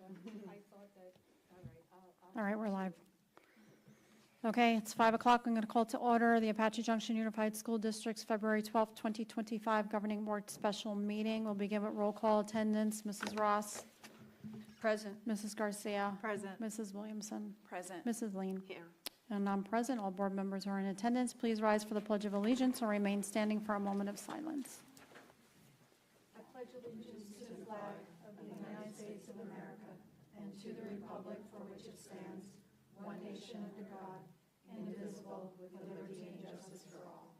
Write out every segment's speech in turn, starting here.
I thought that, all right, All right, we're live. Okay, it's 5 o'clock. I'm going to call to order the Apache Junction Unified School District's February 12th, 2025 Governing Board Special Meeting. We'll begin with roll call attendance. Mrs. Ross. Present. Mrs. Garcia. Present. Mrs. Williamson. Present. Mrs. Lean. Here. And I'm present. All board members are in attendance. Please rise for the Pledge of Allegiance or remain standing for a moment of silence. I pledge allegiance to the flag of the United States of America and to the republic for which it stands, one nation under God, indivisible, with liberty and justice for all.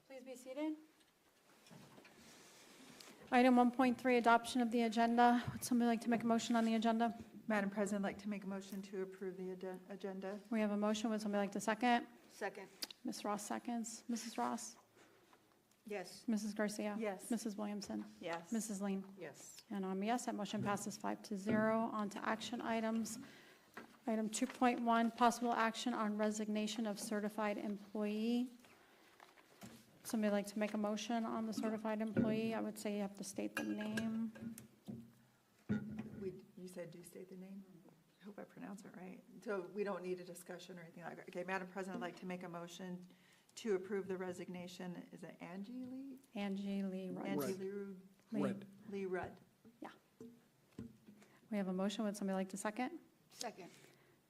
Please be seated. Item 1.3, adoption of the agenda. Would somebody like to make a motion on the agenda? Madam President, I'd like to make a motion to approve the agenda. We have a motion. Would somebody like to second? Second. Ms. Ross seconds. Mrs. Ross? Yes. Mrs. Garcia? Yes. Mrs. Williamson? Yes. Mrs. Lean? Yes. And I'm a yes. That motion passes 5-0. On to action items. Item 2.1, possible action on resignation of certified employee. Somebody like to make a motion on the certified employee? I would say you have to state the name. You said do state the name? I hope I pronounce it right. So we don't need a discussion or anything like that. Okay, Madam President, I'd like to make a motion to approve the resignation. Is it Angie Lee? Angie Lee Rudd. Angie Lee Rudd. Rudd. Lee Rudd. Yeah. We have a motion. Would somebody like to second? Second.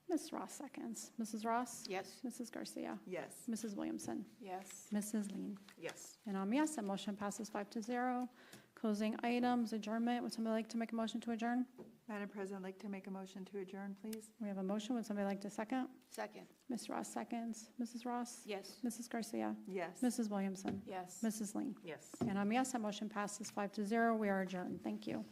Ms. Ross seconds. Mrs. Ross? Yes. Mrs. Garcia? Yes. Mrs. Williamson? Yes. Mrs. Lean? Yes. And I'm a yes. That motion passes 5-0. Closing items, adjournment. Would somebody like to make a motion to adjourn? Madam President, I'd like to make a motion to adjourn, please. We have a motion. Would somebody like to second? Second. Ms. Ross seconds. Mrs. Ross? Yes. Mrs. Garcia? Yes. Mrs. Williamson? Yes. Mrs. Lean? Yes. And I'm a yes. That motion passes 5-0. We are adjourned. Thank you.